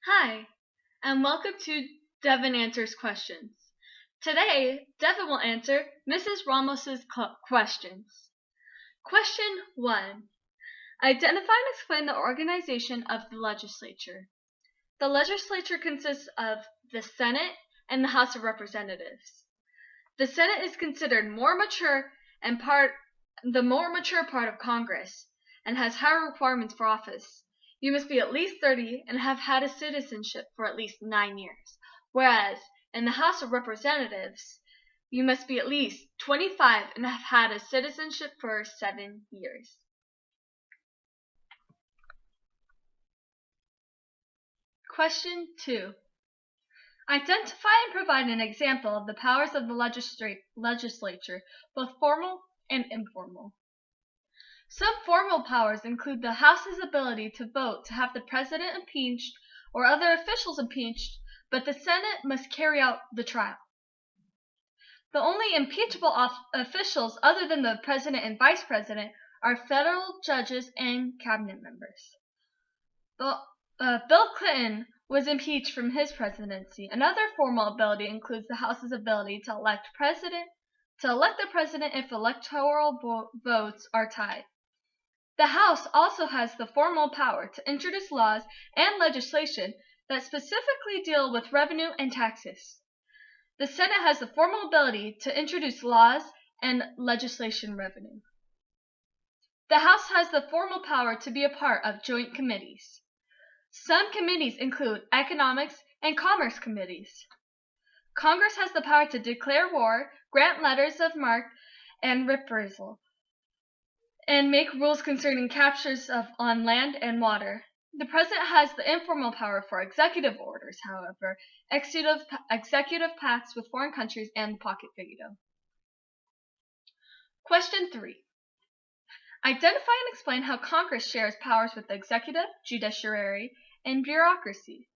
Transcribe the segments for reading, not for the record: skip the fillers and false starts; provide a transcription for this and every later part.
Hi, and welcome to Devin Answers Questions. Today, Devin will answer Mrs. Ramos's questions. Question 1. Identify and explain the organization of the legislature. The legislature consists of the Senate and the House of Representatives. The Senate is considered the more mature part of Congress and has higher requirements for office. You must be at least 30 and have had a citizenship for at least 9 years, whereas in the House of Representatives, you must be at least 25 and have had a citizenship for 7 years. Question 2. Identify and provide an example of the powers of the legislature, both formal and informal. Some formal powers include the House's ability to vote to have the president impeached or other officials impeached, but the Senate must carry out the trial. The only impeachable officials other than the president and vice president are federal judges and cabinet members. Bill Clinton was impeached from his presidency. Another formal ability includes the House's ability to elect the president if electoral votes are tied. The House also has the formal power to introduce laws and legislation that specifically deal with revenue and taxes. The Senate has the formal ability to introduce laws and legislation revenue. The House has the formal power to be a part of joint committees. Some committees include economics and commerce committees. Congress has the power to declare war, grant letters of marque and reprisal, and make rules concerning captures on land and water. The President has the informal power for executive orders, however, executive pacts with foreign countries, and pocket veto. Question 3. Identify and explain how Congress shares powers with the executive, judiciary, and bureaucracy.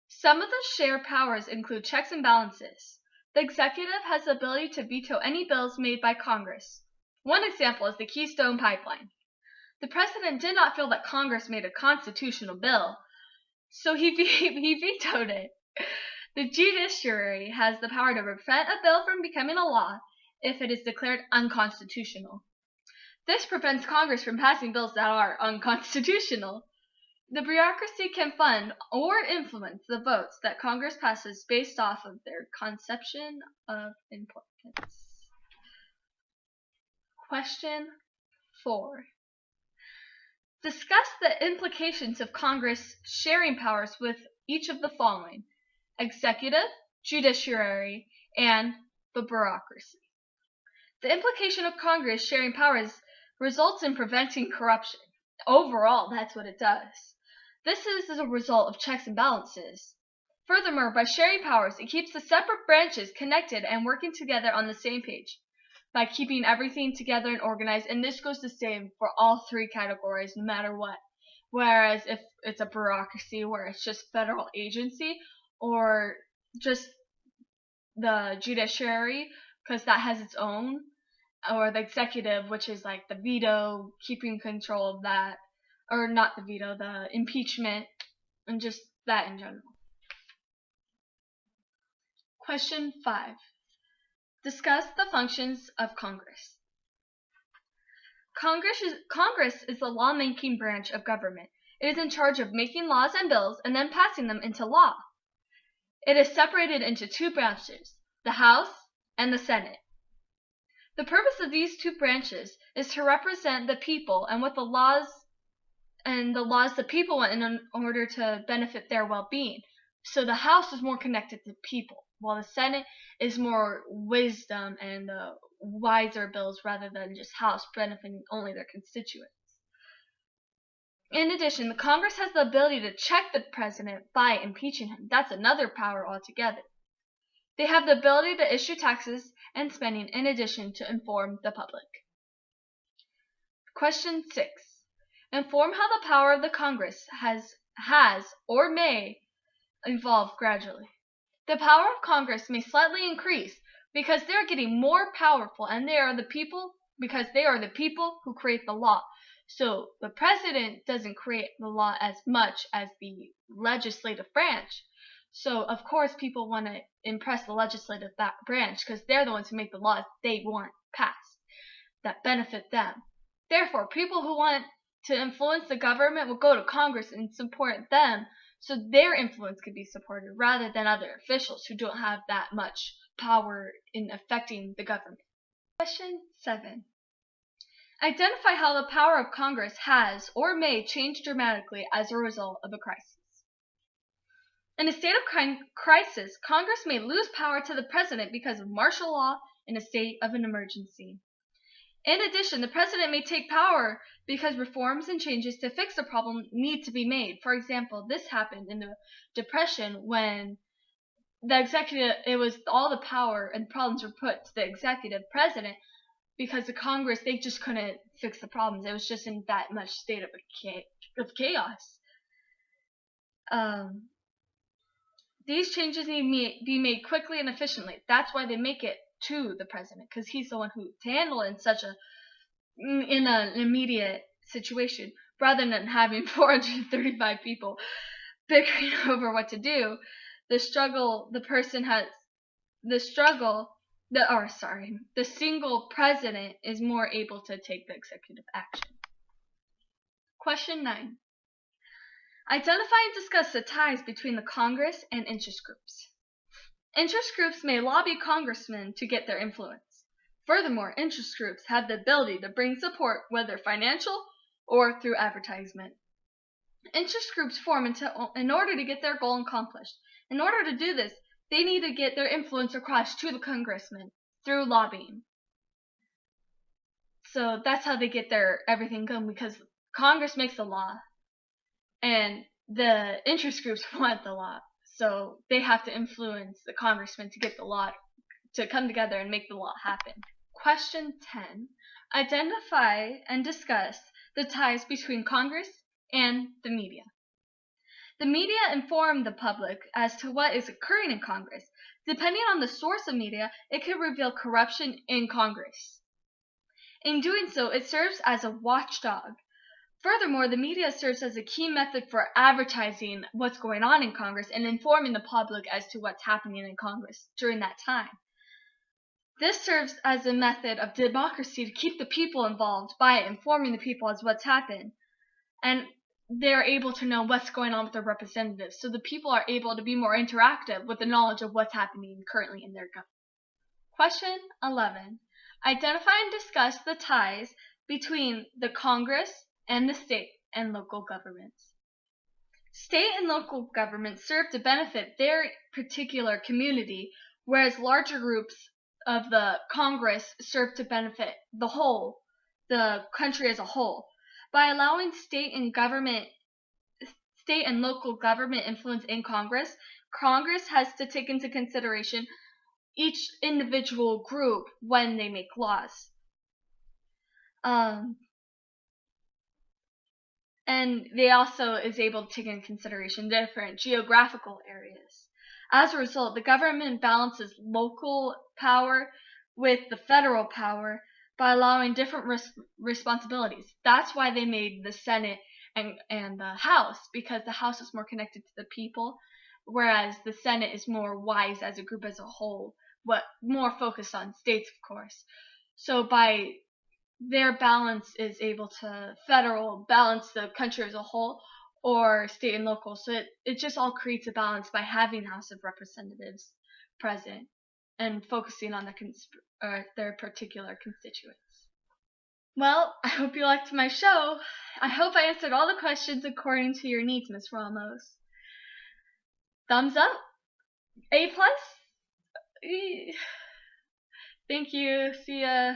Some of the shared powers include checks and balances. The executive has the ability to veto any bills made by Congress. One example is the Keystone Pipeline. The president did not feel that Congress made a constitutional bill, so he vetoed it. The judiciary has the power to prevent a bill from becoming a law if it is declared unconstitutional. This prevents Congress from passing bills that are unconstitutional. The bureaucracy can fund or influence the votes that Congress passes based off of their conception of importance. Question 4. Discuss the implications of Congress sharing powers with each of the following: executive, judiciary, and the bureaucracy. The implication of Congress sharing powers results in preventing corruption. Overall, that's what it does. This is a result of checks and balances. Furthermore, by sharing powers, it keeps the separate branches connected and working together on the same page, by keeping everything together and organized, and this goes the same for all three categories, no matter what. Whereas if it's a bureaucracy where it's just federal agency, or just the judiciary, because that has its own, or the executive, which is like the veto, keeping control of that, or not the veto, the impeachment, and just that in general. Question 5. Discuss the functions of Congress. Congress is the lawmaking branch of government. It is in charge of making laws and bills and then passing them into law. It is separated into two branches, the House and the Senate. The purpose of these two branches is to represent the people and what the laws the people want in order to benefit their well-being. So the House is more connected to people, while the Senate is more wisdom and wiser bills rather than just House benefiting only their constituents. In addition, the Congress has the ability to check the president by impeaching him. That's another power altogether. They have the ability to issue taxes and spending in addition to inform the public. Question 6. Inform how the power of the Congress has or may evolve gradually. The power of Congress may slightly increase because they are getting more powerful, and they are the people who create the law. So the president doesn't create the law as much as the legislative branch. So of course people want to impress the legislative branch because they're the ones who make the laws they want passed that benefit them. Therefore, people who want to influence the government will go to Congress and support them so their influence could be supported rather than other officials who don't have that much power in affecting the government. Question 7. Identify how the power of Congress has or may change dramatically as a result of a crisis. In a state of crisis, Congress may lose power to the president because of martial law in a state of an emergency. In addition, the president may take power because reforms and changes to fix the problem need to be made. For example, this happened in the Depression when the executive, it was all the power and problems were put to the executive president because the Congress, they just couldn't fix the problems. It was just in that much state of chaos. These changes need to be made quickly and efficiently. That's why they make it to the president, because he's the one who to handle it in an immediate situation, rather than having 435 people bickering over what to do. The single president is more able to take the executive action. Question 9. Identify and discuss the ties between the Congress and interest groups. Interest groups may lobby congressmen to get their influence. Furthermore, interest groups have the ability to bring support, whether financial or through advertisement. Interest groups form in order to get their goal accomplished. In order to do this, they need to get their influence across to the congressmen through lobbying. So that's how they get their everything going, because Congress makes the law and the interest groups want the law. So they have to influence the congressmen to get the law to come together and make the law happen. Question 10. Identify and discuss the ties between Congress and the media. The media inform the public as to what is occurring in Congress. Depending on the source of media, it could reveal corruption in Congress. In doing so, it serves as a watchdog. Furthermore, the media serves as a key method for advertising what's going on in Congress and informing the public as to what's happening in Congress during that time. This serves as a method of democracy to keep the people involved by informing the people as what's happened. And they're able to know what's going on with their representatives, so the people are able to be more interactive with the knowledge of what's happening currently in their government. Question 11. Identify and discuss the ties between the Congress and the state and local governments. State and local governments serve to benefit their particular community, whereas larger groups of the Congress serve to benefit the country as a whole. By allowing state and local government influence in Congress, Congress has to take into consideration each individual group when they make laws. And they also is able to take into consideration different geographical areas. As a result, the government balances local power with the federal power by allowing different responsibilities. That's why they made the Senate and the House, because the House is more connected to the people, whereas the Senate is more wise as a group as a whole, more focused on states, of course. So by their balance is able to federal balance the country as a whole, or state and local. So it just all creates a balance by having House of Representatives present and focusing on their particular constituents. Well, I hope you liked my show. I hope I answered all the questions according to your needs, Miss Ramos. Thumbs up? A+? Thank you. See ya.